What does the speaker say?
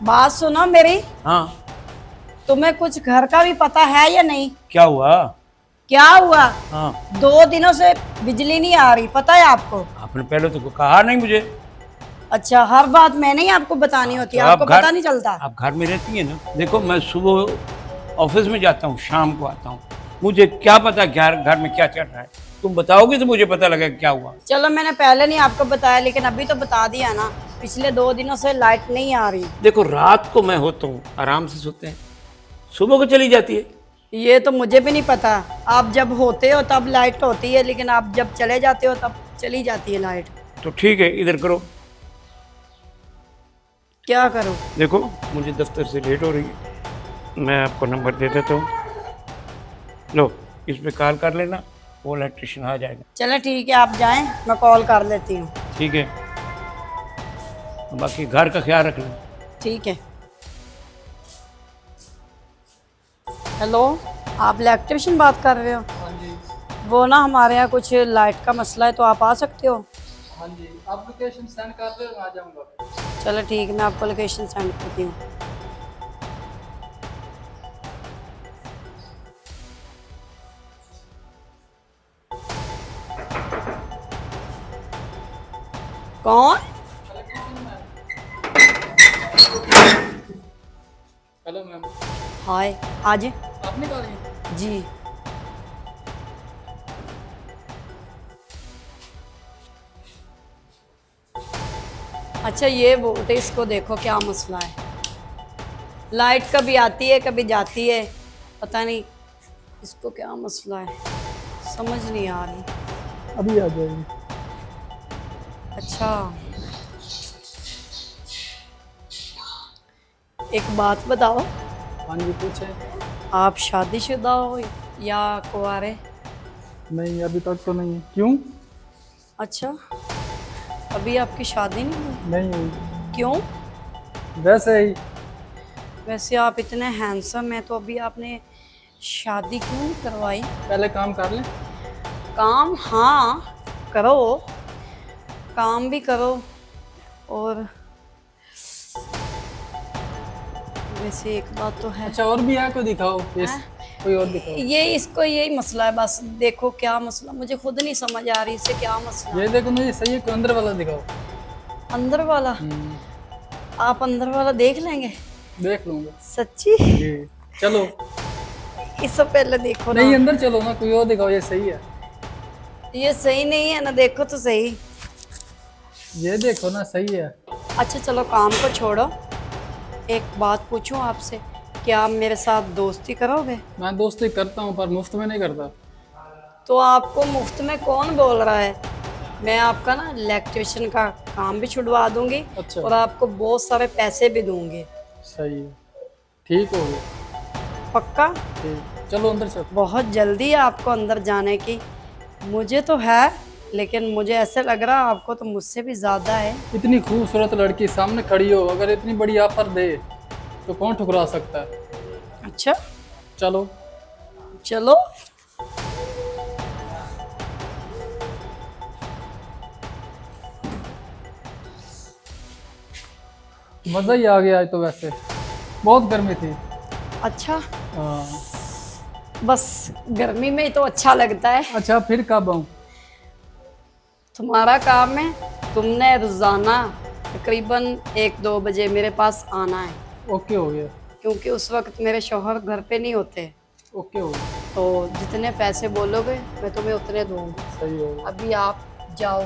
बात सुनो मेरी। हाँ। तुम्हें कुछ घर का भी पता है या नहीं? क्या हुआ? क्या हुआ? हाँ। 2 दिनों से बिजली नहीं आ रही, पता है आपको? आपने पहले तो कहा नहीं मुझे। अच्छा, हर बात मैंने ही आपको बतानी होती है, तो आपको आप घर पता नहीं चलता? आप घर में रहती है ना। देखो मैं सुबह ऑफिस में जाता हूँ, शाम को आता हूँ, मुझे क्या पता घर घर में क्या चल रहा है। तुम बताओगे तो मुझे पता लगेगा क्या हुआ। चलो मैंने पहले नहीं आपको बताया, लेकिन अभी तो बता दिया ना। पिछले 2 दिनों से लाइट नहीं आ रही। देखो रात को मैं होता हूँ, आराम से सोते हैं, सुबह को चली जाती है। ये तो मुझे भी नहीं पता। आप जब होते हो तब लाइट होती है, लेकिन आप जब चले जाते हो तब चली जाती है लाइट। तो ठीक है, इधर करो। क्या करूं? देखो मुझे दफ्तर से लेट हो रही है, मैं आपको नंबर दे देता हूँ, लो इस पे कॉल कर लेना, वो इलेक्ट्रिशियन आ जाएगा। चलो ठीक है, आप जाएं, मैं कॉल कर लेती हूँ। ठीक है, बाकी घर का ख्याल रखना। ठीक है। हेलो, आप इलेक्ट्रिशियन बात कर रहे हो? हाँ जी। वो ना हमारे यहाँ कुछ लाइट का मसला है, तो आप आ सकते हो? हाँ जी, आप लोकेशन सेंड कर दो, मैं आ जाऊँगा। चलो ठीक है, मैं आपको लोकेशन सेंड करती हूँ। कौन? Hello ma'am. हाय, आज आप निकाल रही जी। अच्छा ये बोलते, इसको देखो क्या मसला है। लाइट कभी आती है कभी जाती है, पता नहीं इसको क्या मसला है, समझ नहीं आ रही। अभी आ जाएगी। अच्छा, एक बात बताओ, हाँ जी, पूछे। आप शादीशुदा हो या कुंवारे? नहीं, अभी तक तो नहीं है। क्यों? अच्छा, अभी आपकी शादी नहीं हुई? नहीं हुई। क्यों? वैसे ही। वैसे आप इतने हैंडसम हैं, तो अभी आपने शादी क्यों नहीं करवाई? पहले काम कर लें। काम? हाँ करो, काम भी करो। और वैसे एक बात तो है। अच्छा, और भी है? कोई दिखाओ। यस, कोई और दिखाओ। ये इसको यही मसला है बस। देखो क्या मसला, मुझे खुद नहीं समझ आ रही इससे क्या मसला। ये देखो ना, ये सही है। कोई अंदर वाला दिखाओ। अंदर वाला? आप अंदर वाला देख लेंगे? देख लूँगा। सच्ची? जी। चलो। इससे पहले देखो नहीं, ना। अंदर चलो ना, कोई और दिखाओ। ये सही है। ये सही नहीं है ना, देखो तो सही। ये देखो ना, सही है। अच्छा चलो काम को छोड़ो, एक बात पूछूं आपसे, क्या आप मेरे साथ दोस्ती करोगे? मैं दोस्ती करता हूँ, पर मुफ्त में नहीं करता। तो आपको मुफ्त में कौन बोल रहा है? मैं आपका ना इलेक्ट्रिशियन का काम भी छुड़वा दूंगी। अच्छा। और आपको बहुत सारे पैसे भी दूंगी। सही है, ठीक हो गया। पक्का? ठीक, चलो अंदर चलो। बहुत जल्दी है आपको अंदर जाने की। मुझे तो है, लेकिन मुझे ऐसे लग रहा है आपको तो मुझसे भी ज़्यादा है। इतनी खूबसूरत लड़की सामने खड़ी हो, अगर इतनी बड़ी ऑफर दे तो कौन ठुकरा सकता है। अच्छा चलो। चलो। मज़ा ही आ गया आज तो। वैसे बहुत गर्मी थी। अच्छा, हाँ। बस गर्मी में ही तो अच्छा लगता है। अच्छा, फिर कब आऊँ? तुम्हारा काम है, तुमने रोज़ाना तकरीबन 1-2 बजे मेरे पास आना है, ओके हो गया। क्योंकि उस वक्त मेरे शौहर घर पे नहीं होते। ओके हो गया। तो जितने पैसे बोलोगे मैं तुम्हें उतने दूंगी। सही हो गया। अभी आप जाओ।